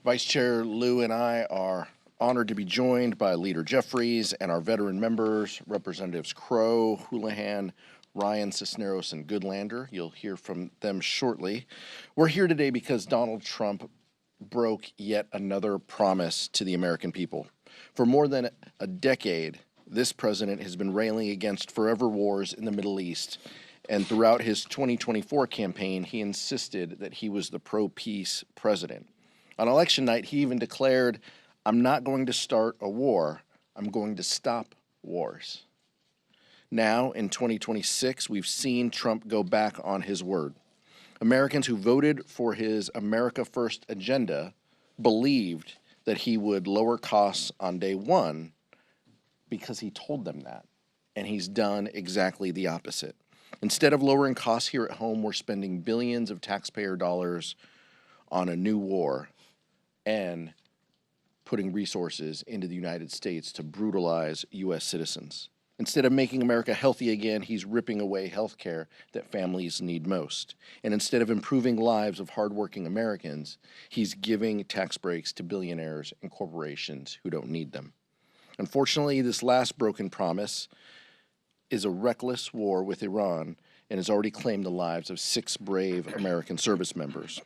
Vice Chair Lou and I are honored to be joined by Leader Jeffries and our veteran members, Representatives Crow, Houlihan, Ryan, Cisneros, and Goodlander. You'll hear from them shortly. We're here today because Donald Trump broke yet another promise to the American people. For more than a decade, this president has been railing against forever wars in the Middle East. And throughout his 2024 campaign, he insisted that he was the pro-peace president. On election night, he even declared, "I'm not going to start a war, I'm going to stop wars." Now, in 2026, we've seen Trump go back on his word. Americans who voted for his America First agenda believed that he would lower costs on day one because he told them that, and he's done exactly the opposite. Instead of lowering costs here at home, we're spending billions of taxpayer dollars on a new war and putting resources into the United States to brutalize U.S. citizens. Instead of making America healthy again, he's ripping away health care that families need most. And instead of improving lives of hardworking Americans, he's giving tax breaks to billionaires and corporations who don't need them. Unfortunately, this last broken promise is a reckless war with Iran and has already claimed the lives of 6 brave American service members.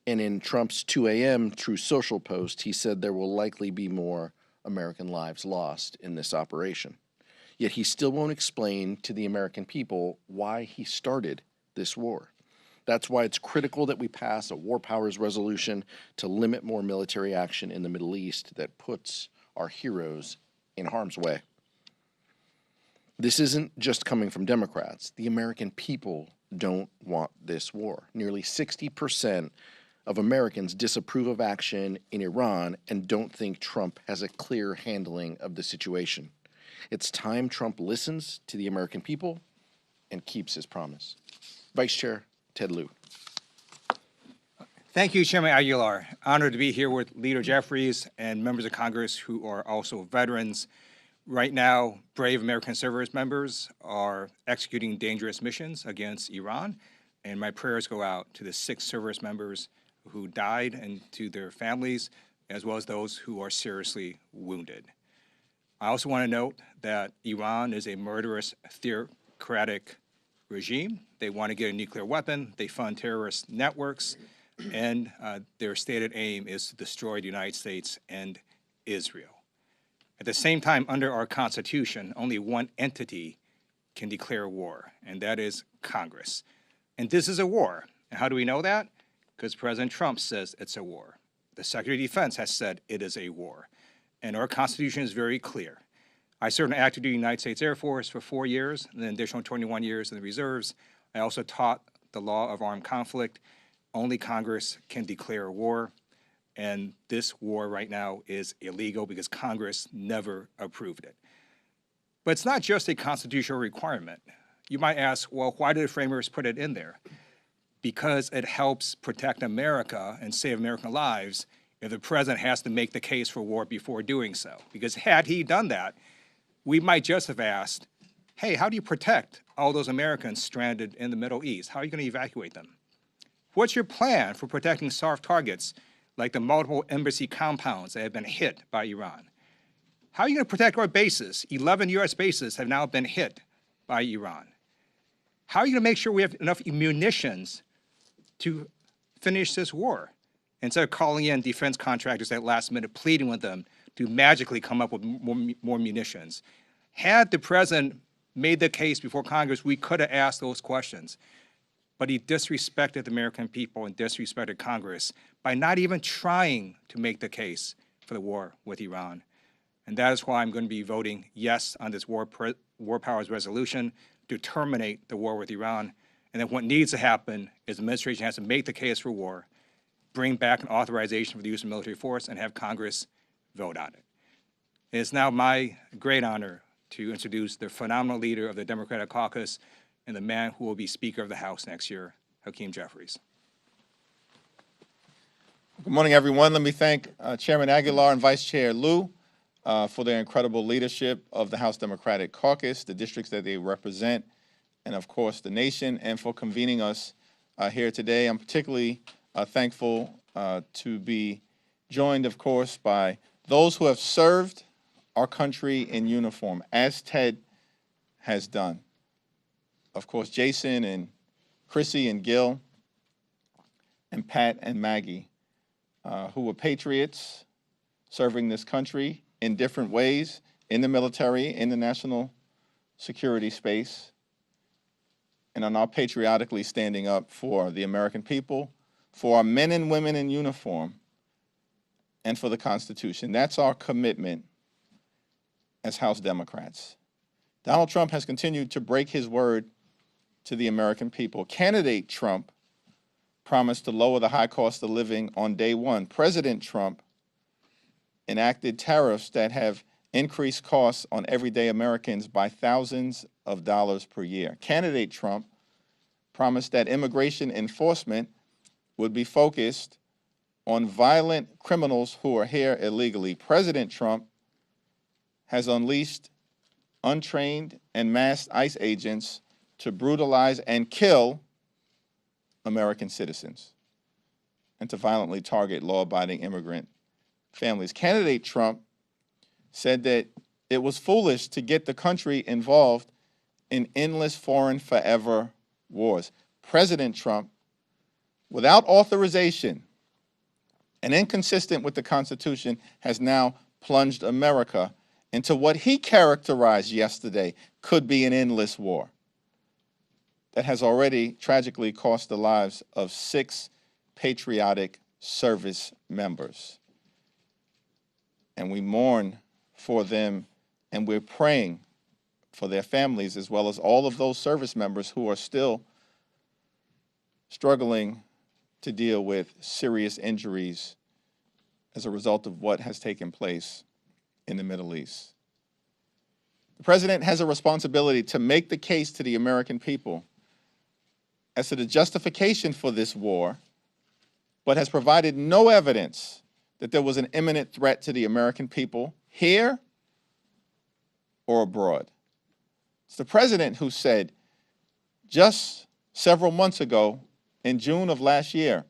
And in Trump's 2 a.m. True Social post, he said there will likely be more American lives lost in this operation. Yet he still won't explain to the American people why he started this war. That's why it's critical that we pass a war powers resolution to limit more military action in the Middle East that puts our heroes in harm's way. This isn't just coming from Democrats. The American people don't want this war. Nearly 60% of Americans disapprove of action in Iran and don't think Trump has a clear handling of the situation. It's time Trump listens to the American people and keeps his promise. Vice Chair Ted Lieu. Thank you, Chairman Aguilar. Honored to be here with Leader Jeffries and members of Congress who are also veterans. Right now, brave American service members are executing dangerous missions against Iran, and my prayers go out to the 6 service members who died and to their families, as well as those who are seriously wounded. I also want to note that Iran is a murderous, theocratic regime. They want to get a nuclear weapon, they fund terrorist networks, and their stated aim is to destroy the United States and Israel. At the same time, under our Constitution, only one entity can declare war, and that is Congress. And this is a war. And how do we know that? Because President Trump says it's a war. The Secretary of Defense has said it is a war. And our Constitution is very clear. I served in active duty United States Air Force for 4 years, and then additional 21 years in the reserves. I also taught the law of armed conflict. Only Congress can declare war. And this war right now is illegal because Congress never approved it. But it's not just a constitutional requirement. You might ask, well, why did the framers put it in there? Because it helps protect America and save American lives if the president has to make the case for war before doing so. Because had he done that, we might just have asked, hey, how do you protect all those Americans stranded in the Middle East? How are you going to evacuate them? What's your plan for protecting soft targets like the multiple embassy compounds that have been hit by Iran? How are you going to protect our bases? 11 U.S. bases have now been hit by Iran. How are you going to make sure we have enough munitions to finish this war? Instead of calling in defense contractors at last minute, pleading with them to magically come up with more munitions. Had the president made the case before Congress, we could have asked those questions. But he disrespected the American people and disrespected Congress by not even trying to make the case for the war with Iran. And that is why I'm going to be voting yes on this war powers resolution to terminate the war with Iran. And then what needs to happen is the administration has to make the case for war, bring back an authorization for the use of military force, and have Congress vote on it. It is now my great honor to introduce the phenomenal leader of the Democratic caucus and the man who will be Speaker of the House next year, Hakeem Jeffries. Good morning, everyone. Let me thank Chairman Aguilar and Vice Chair Lieu for their incredible leadership of the House Democratic Caucus, the districts that they represent, and of course the nation, and for convening us here today. I'm particularly thankful to be joined, of course, by those who have served our country in uniform, as Ted has done. Of course, Jason and Chrissy and Gil and Pat and Maggie, who were patriots serving this country in different ways, in the military, in the national security space, and are now patriotically standing up for the American people, for our men and women in uniform, and for the Constitution. That's our commitment as House Democrats. Donald Trump has continued to break his word to the American people. Candidate Trump promised to lower the high cost of living on day one. President Trump enacted tariffs that have increased costs on everyday Americans by thousands of dollars per year. Candidate Trump promised that immigration enforcement would be focused on violent criminals who are here illegally. President Trump has unleashed untrained and masked ICE agents to brutalize and kill American citizens and to violently target law-abiding immigrant families. Candidate Trump said that it was foolish to get the country involved in endless foreign forever wars. President Trump, without authorization and inconsistent with the Constitution, has now plunged America into what he characterized yesterday could be an endless war that has already tragically cost the lives of 6 patriotic service members. And we mourn for them, and we're praying for their families, as well as all of those service members who are still struggling to deal with serious injuries as a result of what has taken place in the Middle East. The president has a responsibility to make the case to the American people as to the justification for this war, but has provided no evidence that there was an imminent threat to the American people here or abroad. It's the president who said just several months ago, in June of last year,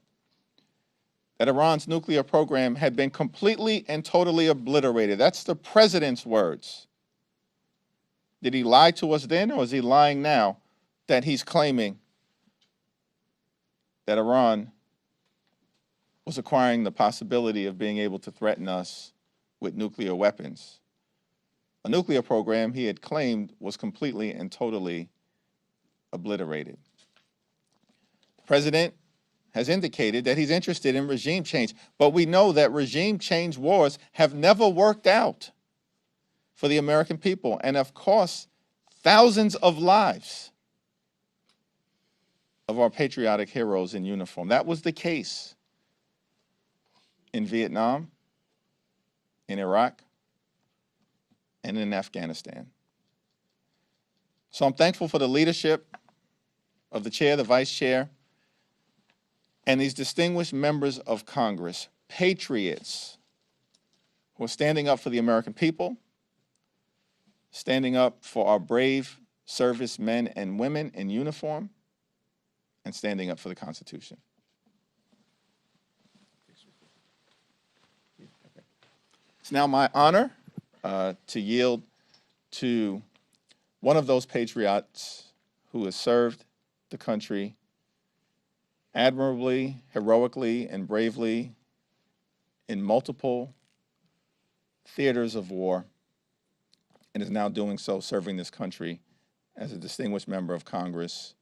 that Iran's nuclear program had been completely and totally obliterated. That's the president's words. Did he lie to us then, or is he lying now that he's claiming that Iran was acquiring the possibility of being able to threaten us with nuclear weapons? A nuclear program he had claimed was completely and totally obliterated. The president has indicated that he's interested in regime change, but we know that regime change wars have never worked out for the American people and have cost thousands of lives of our patriotic heroes in uniform. That was the case in Vietnam, in Iraq, and in Afghanistan. So I'm thankful for the leadership of the chair, the vice chair, and these distinguished members of Congress, patriots who are standing up for the American people, standing up for our brave servicemen and women in uniform, and standing up for the Constitution. It's now my honor to yield to one of those patriots who has served the country admirably, heroically, and bravely in multiple theaters of war, and is now doing so, serving this country as a distinguished member of Congress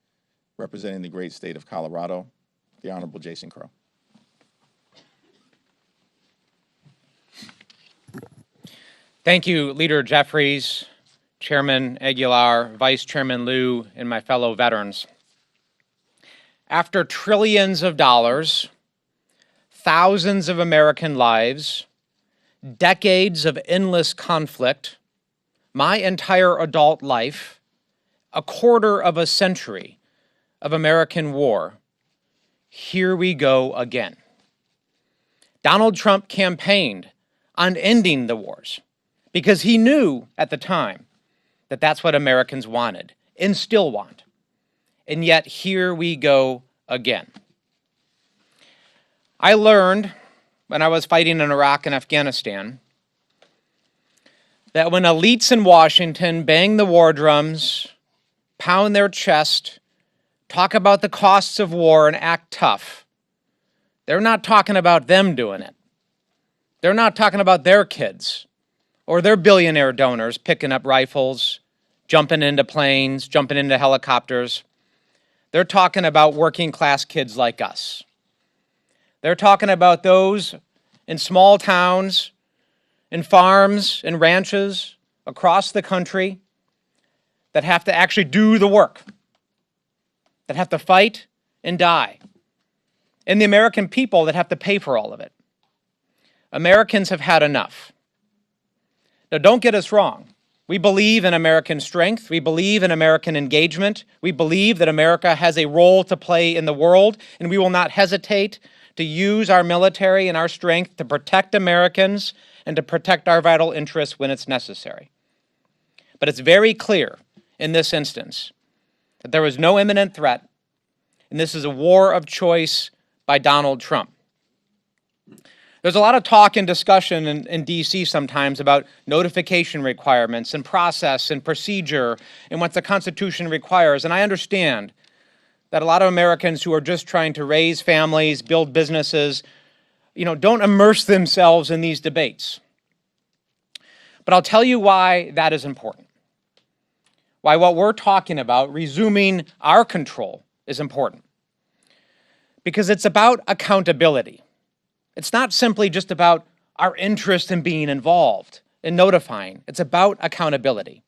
representing the great state of Colorado, the Honorable Jason Crow. Thank you, Leader Jeffries, Chairman Aguilar, Vice Chairman Liu, and my fellow veterans. After trillions of dollars, thousands of American lives, decades of endless conflict, my entire adult life, a quarter of a century of American war, here we go again. Donald Trump campaigned on ending the wars because he knew at the time that that's what Americans wanted and still want. And yet here we go again. I learned when I was fighting in Iraq and Afghanistan that when elites in Washington bang the war drums, pound their chest, talk about the costs of war, and act tough, they're not talking about them doing it. They're not talking about their kids or their billionaire donors picking up rifles, jumping into planes, jumping into helicopters. They're talking about working class kids like us. They're talking about those in small towns, in farms, in ranches across the country that have to actually do the work, that have to fight and die, and the American people that have to pay for all of it. Americans have had enough. Now, don't get us wrong. We believe in American strength. We believe in American engagement. We believe that America has a role to play in the world, and we will not hesitate to use our military and our strength to protect Americans and to protect our vital interests when it's necessary. But it's very clear in this instance that there was no imminent threat, and this is a war of choice by Donald Trump. There's a lot of talk and discussion in D.C. sometimes about notification requirements and process and procedure and what the Constitution requires. And I understand that a lot of Americans who are just trying to raise families, build businesses, don't immerse themselves in these debates. But I'll tell you why that is important. Why what we're talking about, resuming our control, is important. Because it's about accountability. It's not simply just about our interest in being involved, in notifying. It's about accountability.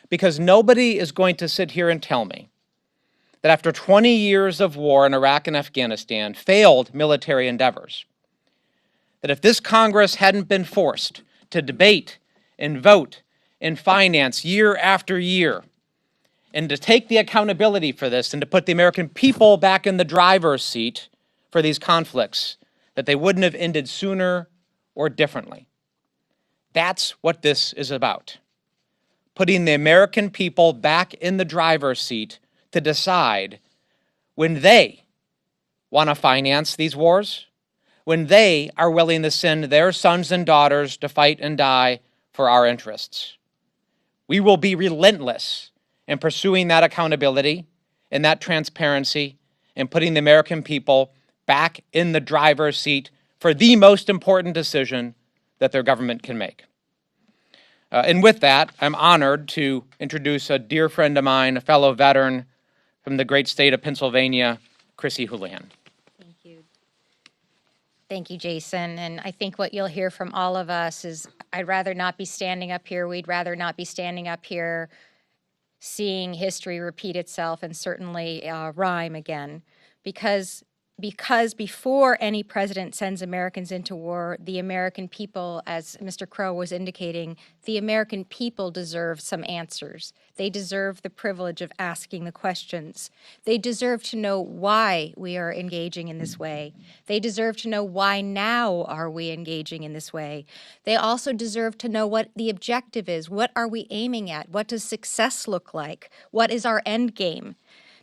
Because nobody is going to sit here and tell me that after 20 years of war in Iraq and Afghanistan, failed military endeavors, that if this Congress hadn't been forced to debate and vote and finance year after year, and to take the accountability for this and to put the American people back in the driver's seat for these conflicts, that they wouldn't have ended sooner or differently. That's what this is about. Putting the American people back in the driver's seat to decide when they want to finance these wars, when they are willing to send their sons and daughters to fight and die for our interests. We will be relentless in pursuing that accountability and that transparency and putting the American people back in the driver's seat for the most important decision that their government can make. And with that, I'm honored to introduce a dear friend of mine, a fellow veteran from the great state of Pennsylvania, Chrissy Houlihan. Thank you. Thank you, Jason. And I think what you'll hear from all of us is I'd rather not be standing up here. We'd rather not be standing up here seeing history repeat itself and certainly rhyme again. Because before any president sends Americans into war, the American people, as Mr. Crow was indicating, the American people deserve some answers. They deserve the privilege of asking the questions. They deserve to know why we are engaging in this way. They deserve to know why now are we engaging in this way. They also deserve to know what the objective is. What are we aiming at? What does success look like? What is our end game?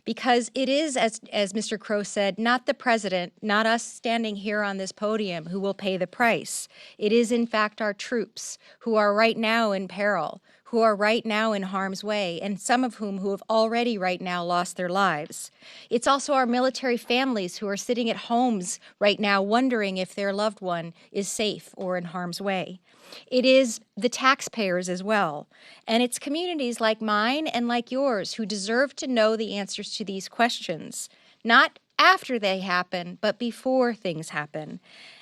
Because it is, as Mr. Crow said, not the president, not us standing here on this podium who will pay the price. It is, in fact, our troops who are right now in peril, who are right now in harm's way, and some of whom who have already right now lost their lives. It's also our military families who are sitting at homes right now wondering if their loved one is safe or in harm's way. It is the taxpayers as well. And it's communities like mine and like yours who deserve to know the answers to these questions, not after they happen, but before things happen.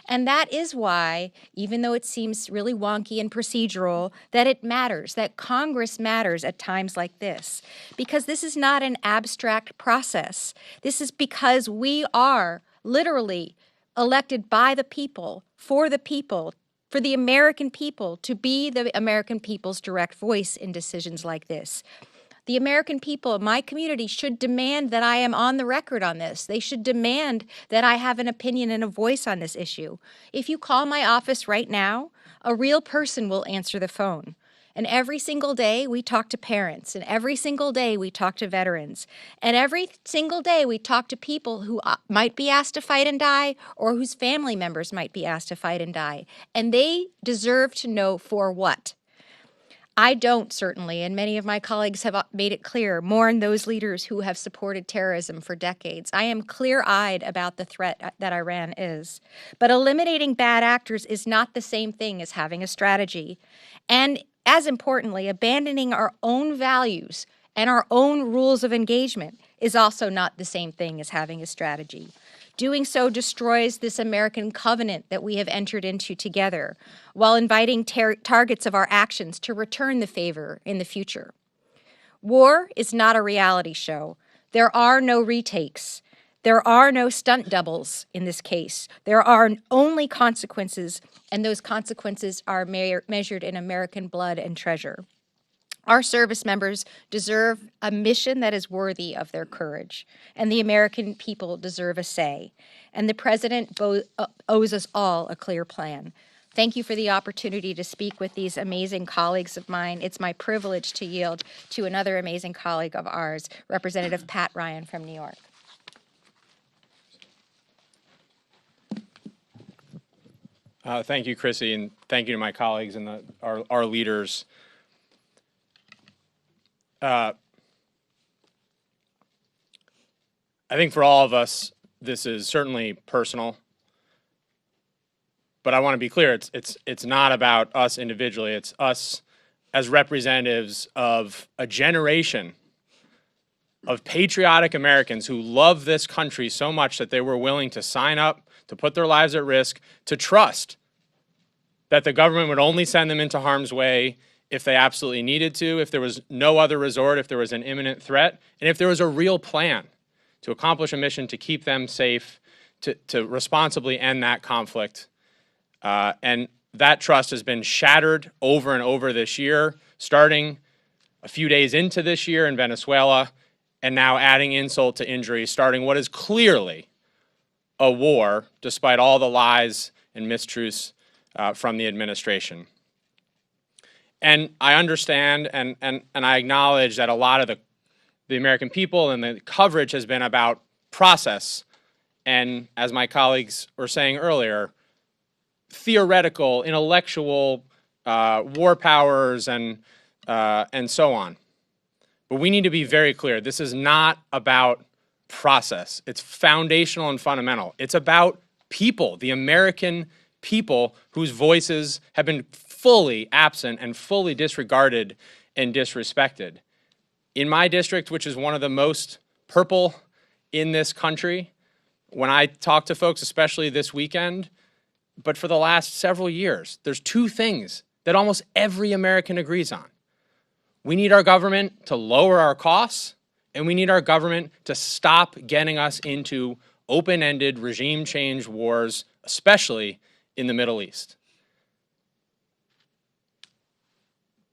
And that is why, even though it seems really wonky and procedural, that it matters, that Congress matters at times like this. Because this is not an abstract process. This is because we are literally elected by the people, for the American people, to be the American people's direct voice in decisions like this. The American people of my community should demand that I am on the record on this. They should demand that I have an opinion and a voice on this issue. If you call my office right now, a real person will answer the phone. And every single day we talk to parents, and every single day we talk to veterans, and every single day we talk to people who might be asked to fight and die, or whose family members might be asked to fight and die. And they deserve to know for what. I don't, certainly, and many of my colleagues have made it clear, mourn those leaders who have supported terrorism for decades. I am clear-eyed about the threat that Iran is. But eliminating bad actors is not the same thing as having a strategy. And as importantly, abandoning our own values and our own rules of engagement is also not the same thing as having a strategy. Doing so destroys this American covenant that we have entered into together, while inviting targets of our actions to return the favor in the future. War is not a reality show. There are no retakes. There are no stunt doubles in this case. There are only consequences, and those consequences are measured in American blood and treasure. Our service members deserve a mission that is worthy of their courage, and the American people deserve a say. And the President owes us all a clear plan. Thank you for the opportunity to speak with these amazing colleagues of mine. It's my privilege to yield to another amazing colleague of ours, Representative Pat Ryan from New York. Thank you, Chrissy, and thank you to my colleagues and our leaders. I think for all of us, this is certainly personal, but I want to be clear, it's not about us individually, it's us as representatives of a generation of patriotic Americans who love this country so much that they were willing to sign up, to put their lives at risk, to trust that the government would only send them into harm's way if they absolutely needed to, if there was no other resort, if there was an imminent threat, and if there was a real plan to accomplish a mission to keep them safe, to responsibly end that conflict. And that trust has been shattered over and over this year, starting a few days into this year in Venezuela, and now adding insult to injury, starting what is clearly a war, despite all the lies and mistruths from the administration. And I understand and I acknowledge that a lot of the American people and the coverage has been about process. And as my colleagues were saying earlier, theoretical, intellectual war powers and so on. But we need to be very clear. This is not about process. It's foundational and fundamental. It's about people, the American people whose voices have been fully absent and fully disregarded and disrespected. In my district, which is one of the most purple in this country, when I talk to folks, especially this weekend, but for the last several years, there's two things that almost every American agrees on. We need our government to lower our costs, and we need our government to stop getting us into open-ended regime change wars, especially in the Middle East.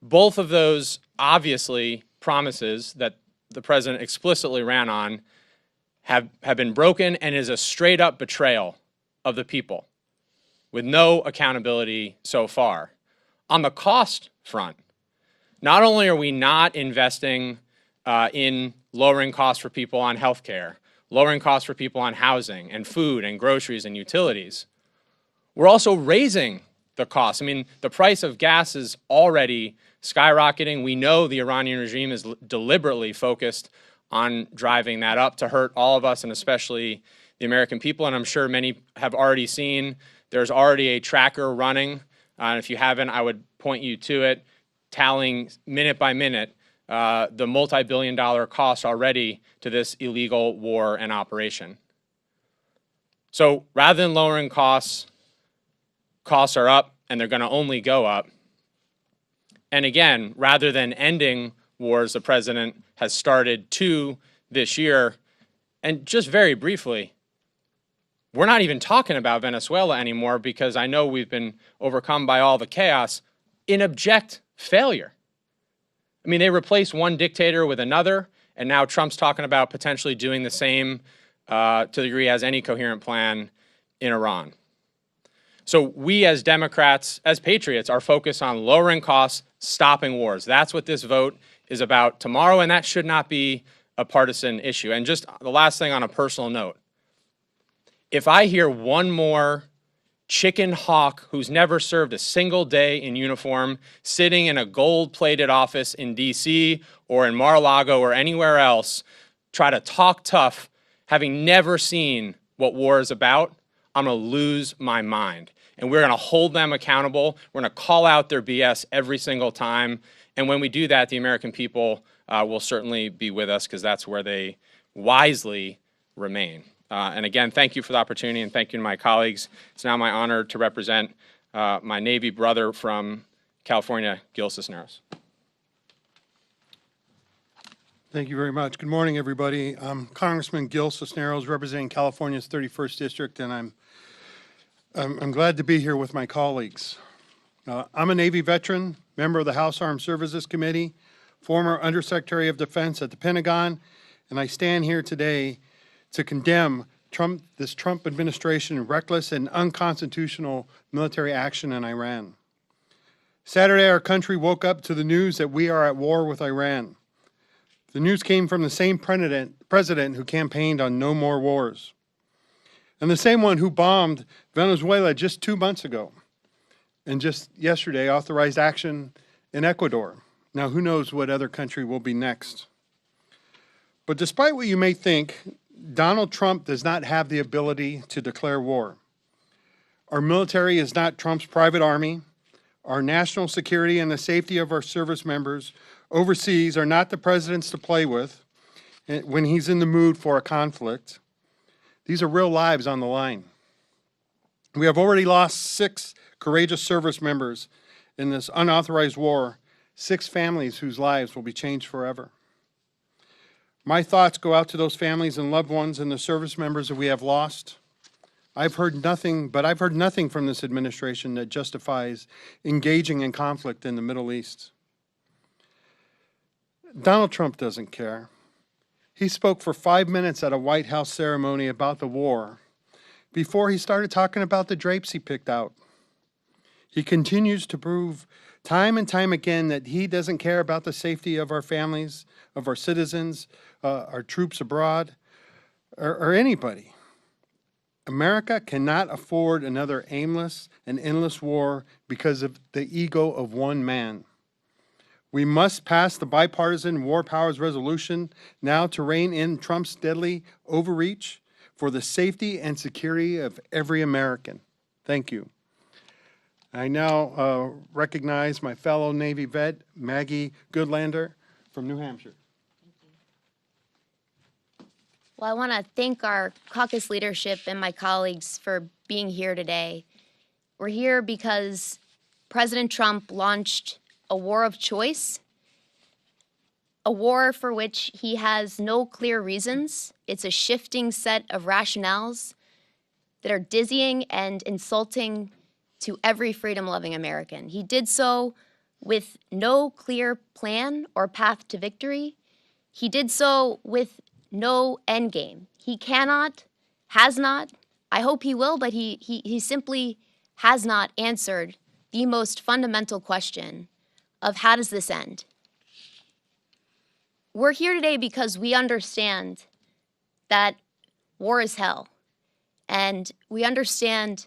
Both of those, obviously, promises that the president explicitly ran on have been broken and is a straight-up betrayal of the people with no accountability so far. On the cost front, not only are we not investing in lowering costs for people on health care, lowering costs for people on housing and food and groceries and utilities, we're also raising the costs. I mean, the price of gas is already skyrocketing. We know the Iranian regime is deliberately focused on driving that up to hurt all of us and especially the American people. And I'm sure many have already seen there's already a tracker running. And if you haven't, I would point you to it, tallying minute by minute the multi-billion-dollar cost already to this illegal war and operation. So rather than lowering costs, costs are up and they're going to only go up. And again, rather than ending wars, the president has started two this year. And just very briefly, we're not even talking about Venezuela anymore because I know we've been overcome by all the chaos in abject failure. I mean, they replaced one dictator with another, and now Trump's talking about potentially doing the same to the degree he has any coherent plan in Iran. So we as Democrats, as patriots, are focused on lowering costs, stopping wars. That's what this vote is about tomorrow, and that should not be a partisan issue. And just the last thing on a personal note, if I hear one more chicken hawk who's never served a single day in uniform, sitting in a gold-plated office in DC or in Mar-a-Lago or anywhere else, try to talk tough, having never seen what war is about, I'm going to lose my mind. And we're going to hold them accountable. We're going to call out their BS every single time. And when we do that, the American people will certainly be with us, because that's where they wisely remain. And again, thank you for the opportunity, and thank you to my colleagues. It's now my honor to represent my Navy brother from California, Gil Cisneros. Thank you very much. Good morning, everybody. I'm Congressman Gil Cisneros, representing California's 31st District, and I'm glad to be here with my colleagues. I'm a Navy veteran, member of the House Armed Services Committee, former Undersecretary of Defense at the Pentagon, and I stand here today to condemn this Trump administration's reckless and unconstitutional military action in Iran. Saturday, our country woke up to the news that we are at war with Iran. The news came from the same president who campaigned on no more wars, and the same one who bombed Venezuela just 2 months ago, and just yesterday authorized action in Ecuador. Now, who knows what other country will be next? But despite what you may think, Donald Trump does not have the ability to declare war. Our military is not Trump's private army. Our national security and the safety of our service members overseas are not the president's to play with when he's in the mood for a conflict. These are real lives on the line. We have already lost 6 courageous service members in this unauthorized war, 6 families whose lives will be changed forever. My thoughts go out to those families and loved ones and the service members that we have lost. I've heard nothing from this administration that justifies engaging in conflict in the Middle East. Donald Trump doesn't care. He spoke for 5 minutes at a White House ceremony about the war before he started talking about the drapes he picked out. He continues to prove time and time again that he doesn't care about the safety of our families, of our citizens, our troops abroad, or anybody. America cannot afford another aimless and endless war because of the ego of one man. We must pass the bipartisan War Powers Resolution now to rein in Trump's deadly overreach for the safety and security of every American. Thank you. I now recognize my fellow Navy vet, Maggie Goodlander from New Hampshire. Well, I want to thank our caucus leadership and my colleagues for being here today. We're here because President Trump launched a war of choice, a war for which he has no clear reasons. It's a shifting set of rationales that are dizzying and insulting to every freedom-loving American. He did so with no clear plan or path to victory. He did so with no end game. He cannot, has not, I hope he will, but he simply has not answered the most fundamental question of how does this end? We're here today because we understand that war is hell. And we understand,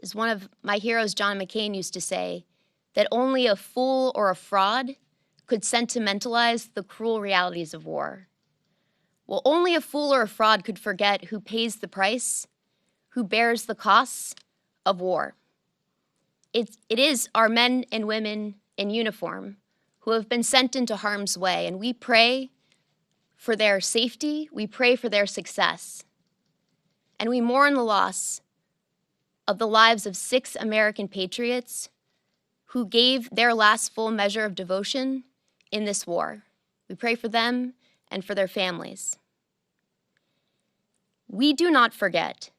as one of my heroes, John McCain, used to say, that only a fool or a fraud could sentimentalize the cruel realities of war. Well, only a fool or a fraud could forget who pays the price, who bears the costs of war. It is our men and women in uniform who have been sent into harm's way, and we pray for their safety, we pray for their success, and we mourn the loss of the lives of 6 American patriots who gave their last full measure of devotion in this war. We pray for them and for their families. We do not forget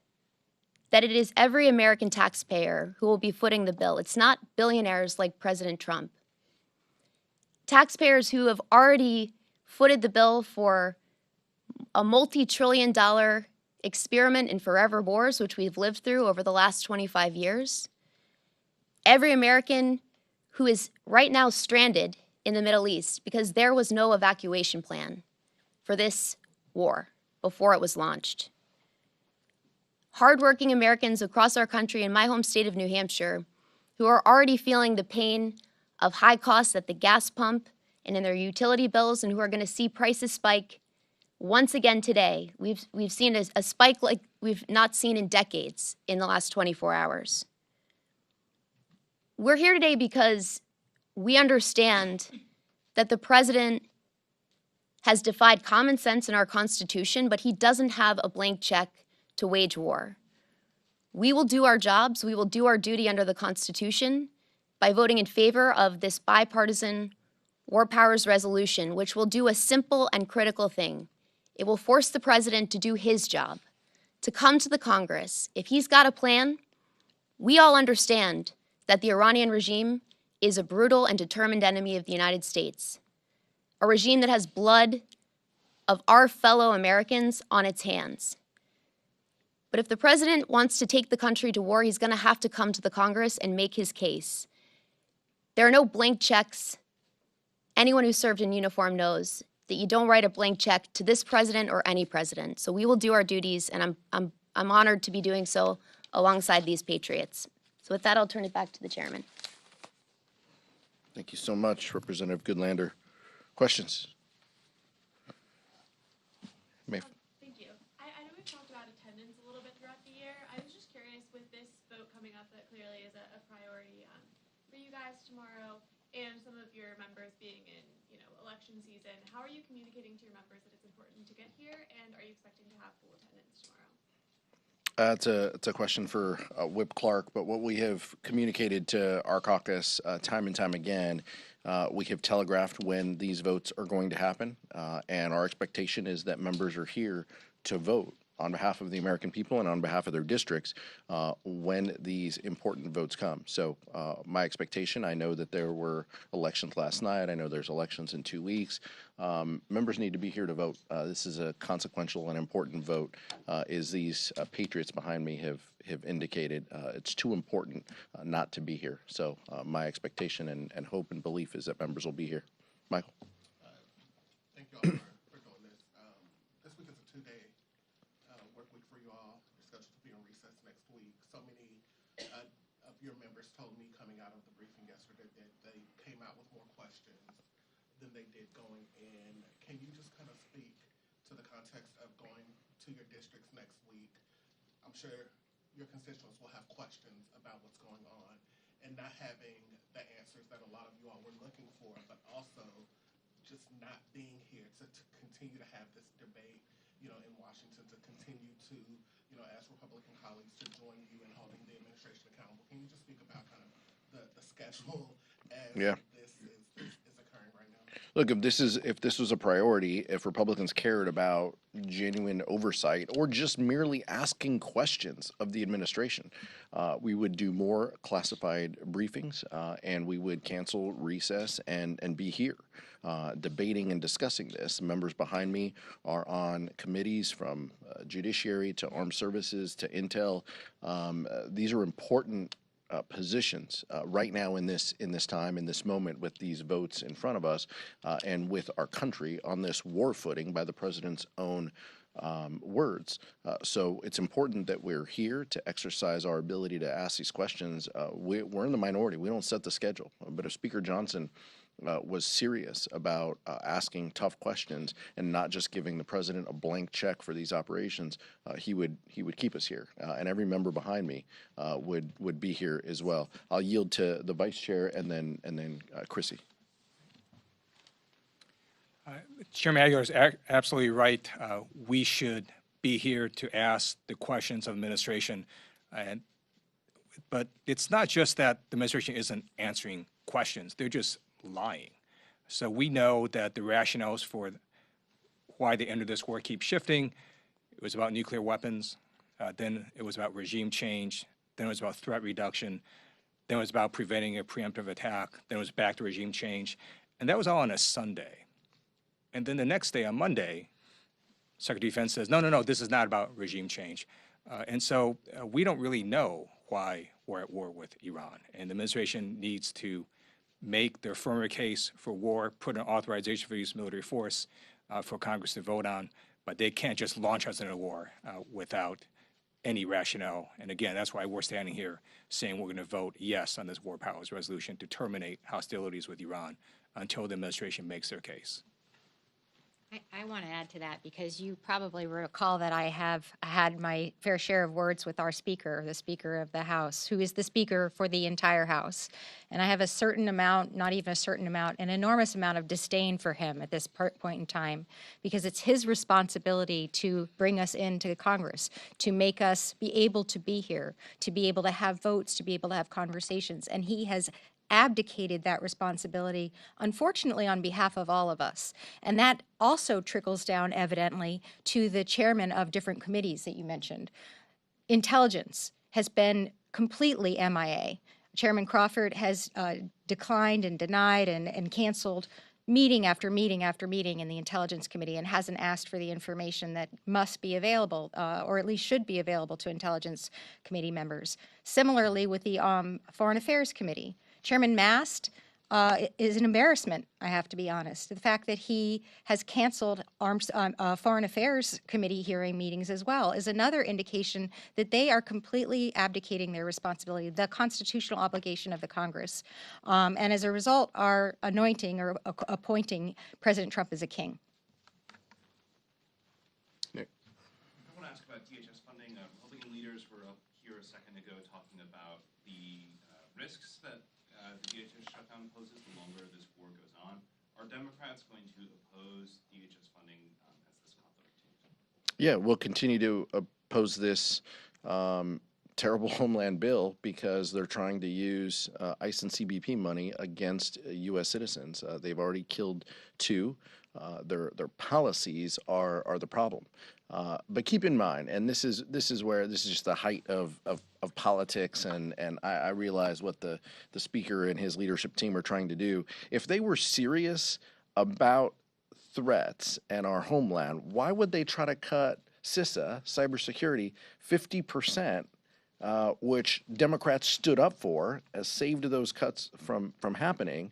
that it is every American taxpayer who will be footing the bill. It's not billionaires like President Trump. Taxpayers who have already footed the bill for a multi-trillion-dollar experiment in forever wars, which we've lived through over the last 25 years. Every American who is right now stranded in the Middle East because there was no evacuation plan for this war before it was launched. Hardworking Americans across our country in my home state of New Hampshire who are already feeling the pain of high costs at the gas pump and in their utility bills, and who are going to see prices spike once again today. We've seen a spike like we've not seen in decades in the last 24 hours. We're here today because we understand that the president has defied common sense in our Constitution, but he doesn't have a blank check to wage war. We will do our jobs, we will do our duty under the Constitution by voting in favor of this bipartisan War Powers Resolution, which will do a simple and critical thing. It will force the president to do his job, to come to the Congress. If he's got a plan, we all understand that the Iranian regime is a brutal and determined enemy of the United States, a regime that has blood of our fellow Americans on its hands. But if the president wants to take the country to war, he's going to have to come to the Congress and make his case. There are no blank checks. Anyone who served in uniform knows that you don't write a blank check to this president or any president. So we will do our duties, and I'm honored to be doing so alongside these patriots. So with that, I'll turn it back to the chairman. Thank you so much, Representative Goodlander. Questions? Thank you. I know we've talked about attendance a little bit throughout the year. I was just curious, with this vote coming up that clearly is a priority for you guys tomorrow, and some of your members being in, election season, how are you communicating to your members that it's important to get here, and are you expecting to have full attendance tomorrow? It's a question for Whip Clark, but what we have communicated to our caucus time and time again, we have telegraphed when these votes are going to happen, and our expectation is that members are here to vote on behalf of the American people and on behalf of their districts when these important votes come. So my expectation, I know that there were elections last night. I know there's elections in 2 weeks. Members need to be here to vote. This is a consequential and important vote, as these patriots behind me have indicated. It's too important not to be here. So my expectation and hope and belief is that members will be here. Michael. Thank you all for doing this. This week is a two-day work week for you all. You're scheduled to be on recess next week. So many of your members told me coming out of the briefing yesterday that they came out with more questions than they did going in. Can you just kind of speak to the context of going to your districts next week? I'm sure your constituents will have questions about what's going on and not having the answers that a lot of you all were looking for, but also just not being here to continue to have this debate, in Washington, to continue to, as Republican colleagues, to join you in holding the administration accountable. Can you just speak about kind of the schedule as this is occurring right now? Look, if this was a priority, if Republicans cared about genuine oversight or just merely asking questions of the administration, we would do more classified briefings, and we would cancel recess and be here debating and discussing this. Members behind me are on committees from Judiciary to Armed Services to Intel. These are important positions right now in this time, in this moment, with these votes in front of us, and with our country on this war footing by the president's own words. So it's important that we're here to exercise our ability to ask these questions. We're in the minority. We don't set the schedule. But if Speaker Johnson was serious about asking tough questions and not just giving the president a blank check for these operations, he would keep us here, and every member behind me would be here as well. I'll yield to the vice chair and then Chrissy. Chairman Aguilar is absolutely right. We should be here to ask the questions of administration, but it's not just that the administration isn't answering questions; they're just lying. So we know that the rationales for why they entered this war keep shifting. It was about nuclear weapons, then it was about regime change, then it was about threat reduction, then it was about preventing a preemptive attack, then it was back to regime change, and that was all on a Sunday. And then the next day, on Monday, Secretary of Defense says, no, no, no, this is not about regime change. And so we don't really know why we're at war with Iran. And the administration needs to make their firmer case for war, put an authorization for use of military force for Congress to vote on, but they can't just launch us into a war without any rationale. And again, that's why we're standing here saying we're going to vote yes on this war powers resolution to terminate hostilities with Iran until the administration makes their case. I want to add to that because you probably recall that I have had my fair share of words with our Speaker, the Speaker of the House, who is the Speaker for the entire House. And I have a certain amount, not even a certain amount, an enormous amount of disdain for him at this point in time, because it's his responsibility to bring us into Congress, to make us be able to be here, to be able to have votes, to be able to have conversations. And he has abdicated that responsibility, unfortunately, on behalf of all of us. And that also trickles down, evidently, to the chairman of different committees that you mentioned. Intelligence has been completely MIA. Chairman Crawford has declined and denied and canceled meeting after meeting after meeting in the Intelligence Committee and hasn't asked for the information that must be available, or at least should be available to Intelligence Committee members. Similarly, with the Foreign Affairs Committee, Chairman Mast is an embarrassment, I have to be honest. The fact that he has canceled Foreign Affairs Committee hearing meetings as well is another indication that they are completely abdicating their responsibility, the constitutional obligation of the Congress, and as a result are anointing or appointing President Trump as a king. Nick. I want to ask about DHS funding. Republican leaders were up here a second ago talking about the risks that the DHS shutdown poses the longer this war goes on. Are Democrats going to oppose DHS funding as this conflict continues? Yeah, we'll continue to oppose this terrible homeland bill because they're trying to use ICE and CBP money against U.S. citizens. They've already killed 2. Their policies are the problem. But keep in mind, and this is just the height of politics, and I realize what the speaker and his leadership team are trying to do. If they were serious about threats and our homeland, why would they try to cut CISA, cybersecurity, 50%, which Democrats stood up for, as saved those cuts from happening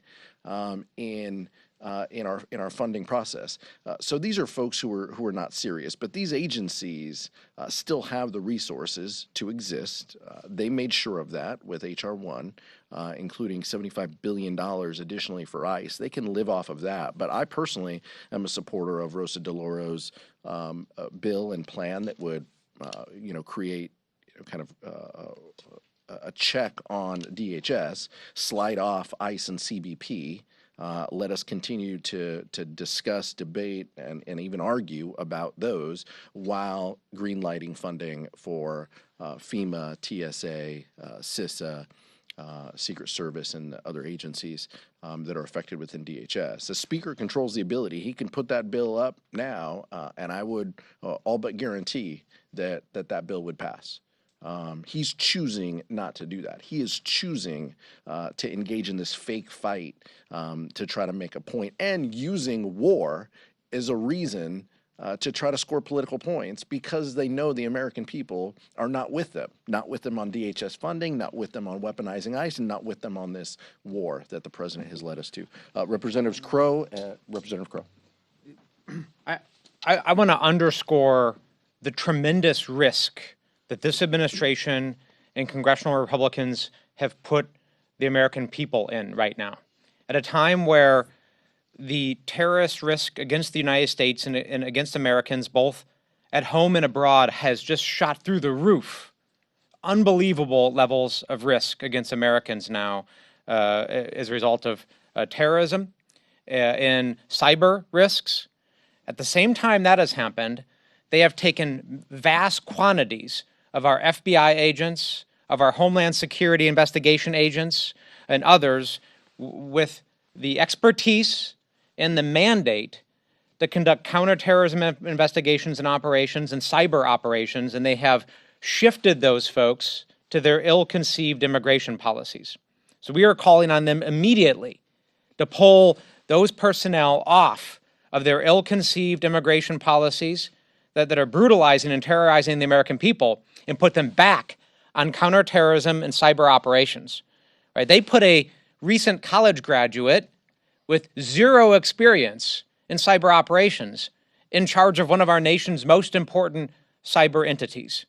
in our funding process. So these are folks who are not serious, but these agencies still have the resources to exist. They made sure of that with H.R. 1, including $75 billion additionally for ICE. They can live off of that. But I personally am a supporter of Rosa DeLauro's bill and plan that would, create kind of a check on DHS, slide off ICE and CBP. Let us continue to discuss, debate, and even argue about those while greenlighting funding for FEMA, TSA, CISA, Secret Service, and other agencies that are affected within DHS. The Speaker controls the ability. He can put that bill up now, and I would all but guarantee that bill would pass. He's choosing not to do that. He is choosing to engage in this fake fight to try to make a point, and using war as a reason to try to score political points because they know the American people are not with them on DHS funding, not with them on weaponizing ICE, and not with them on this war that the president has led us to. Representative Crow. I want to underscore the tremendous risk that this administration and congressional Republicans have put the American people in right now. At a time where the terrorist risk against the United States and against Americans, both at home and abroad, has just shot through the roof. Unbelievable levels of risk against Americans now as a result of terrorism and cyber risks. At the same time that has happened, they have taken vast quantities of our FBI agents, of our Homeland Security investigation agents, and others with the expertise and the mandate to conduct counterterrorism investigations and operations and cyber operations, and they have shifted those folks to their ill-conceived immigration policies. So we are calling on them immediately to pull those personnel off of their ill-conceived immigration policies that are brutalizing and terrorizing the American people and put them back on counterterrorism and cyber operations. Right? They put a recent college graduate with zero experience in cyber operations in charge of one of our nation's most important cyber entities.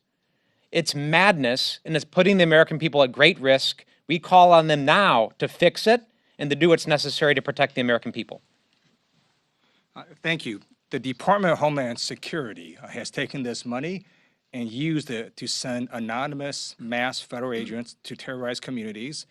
It's madness, and it's putting the American people at great risk. We call on them now to fix it and to do what's necessary to protect the American people. Thank you. The Department of Homeland Security has taken this money and used it to send anonymous mass federal agents to terrorize communities.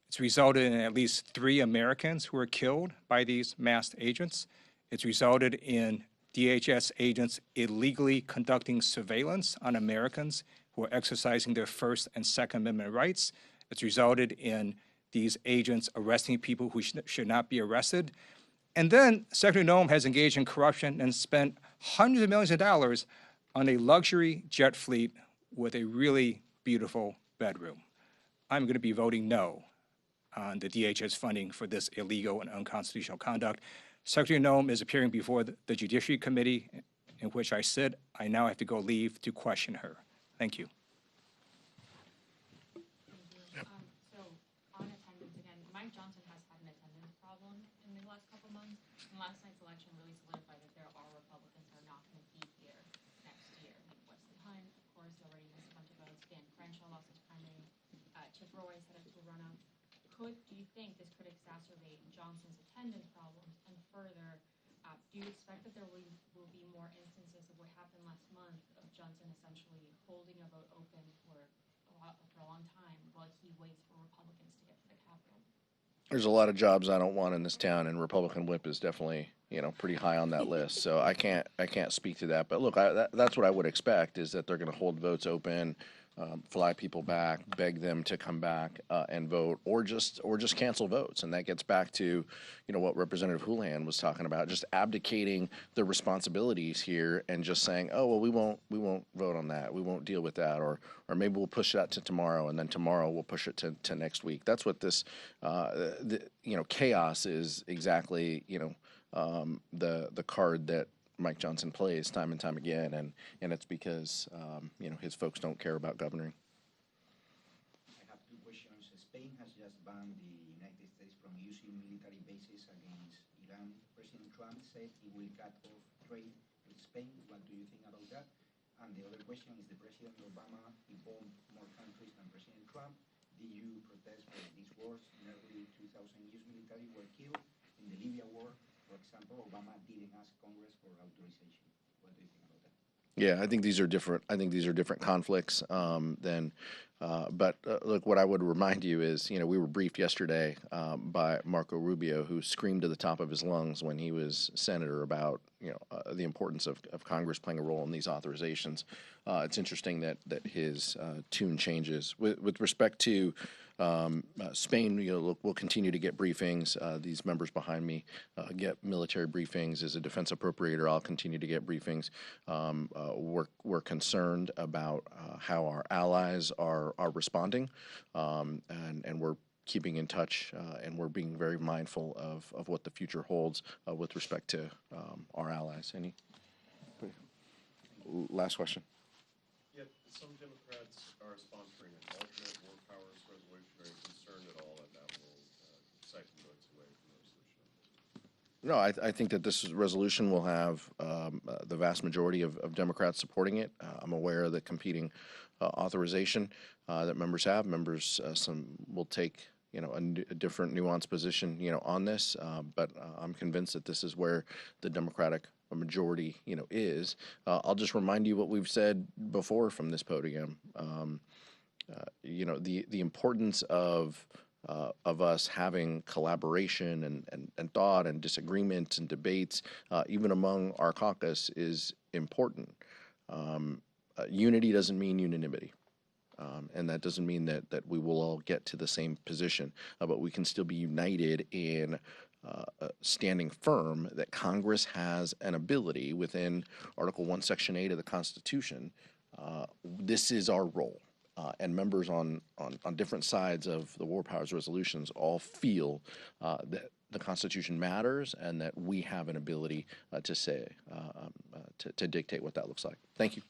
It's resulted in at least 3 Americans who were killed by these masked agents. It's resulted in DHS agents illegally conducting surveillance on Americans who are exercising their First and Second Amendment rights. It's resulted in these agents arresting people who should not be arrested. And then Secretary Noem has engaged in corruption and spent hundreds of millions of dollars on a luxury jet fleet with a really beautiful bedroom. I'm going to be voting no on the DHS funding for this illegal and unconstitutional conduct. Secretary Noem is appearing before the Judiciary Committee in which I sit. I now have to go leave to question her. Thank you. So on attendance again, Mike Johnson has had an attendance problem in the last couple months. And last night's election really solidified that there are Republicans that are not going to be here next year. Like Wesley Hunt, of course, already missed a bunch of votes. Dan Crenshaw lost his primary. Chip Roy set up to run up. Do you think this could exacerbate Johnson's attendance problems? And further, do you expect that there will be more instances of what happened last month of Johnson essentially holding a vote open for a long time while he waits for Republicans to get to the Capitol? There's a lot of jobs I don't want in this town, and Republican whip is definitely, pretty high on that list. So I can't speak to that. But look, that's what I would expect, is that they're going to hold votes open, fly people back, beg them to come back and vote, or just cancel votes. And that gets back to, what Representative Houlihan was talking about, just abdicating the responsibilities here and just saying, oh, well, we won't vote on that, we won't deal with that, or maybe we'll push that to tomorrow, and then tomorrow we'll push it to next week. That's what this chaos is exactly. The card that Mike Johnson plays time and time again, and it's because his folks don't care about governing. I have 2 questions. Spain has just banned the United States from using military bases against Iran. President Trump said he will cut off trade with Spain. What do you think about that? And the other question is, the President Obama involved more countries than President Trump. Did you protest for these wars? Nearly 2,000 US military were killed in the Libya war. For example, Obama didn't ask Congress for authorization. What do you think about that? Yeah, I think these are different. I think these are different conflicts But look, what I would remind you is, we were briefed yesterday by Marco Rubio, who screamed to the top of his lungs when he was senator about, the importance of Congress playing a role in these authorizations. It's interesting that his tune changes with respect to Spain. We'll continue to get briefings. These members behind me get military briefings. As a defense appropriator, I'll continue to get briefings. We're concerned about how our allies are responding, and we're keeping in touch, and we're being very mindful of what the future holds with respect to our allies. Any last question? Yet some Democrats are sponsoring an alternate war powers resolution. Are you concerned at all that will siphon votes away from the resolution? No, I think that this resolution will have the vast majority of Democrats supporting it. I'm aware of the competing authorization that members have. Some will take a different nuanced position on this, but I'm convinced that this is where the Democratic majority is. I'll just remind you what we've said before from this podium. The importance of us having collaboration and thought and disagreements and debates, even among our caucus, is important. Unity doesn't mean unanimity. And that doesn't mean that we will all get to the same position, but we can still be united in standing firm that Congress has an ability within Article 1, Section 8 of the Constitution. This is our role. and members on different sides of the war powers resolutions all feel that the Constitution matters and that we have an ability to say, to dictate what that looks like. Thank you.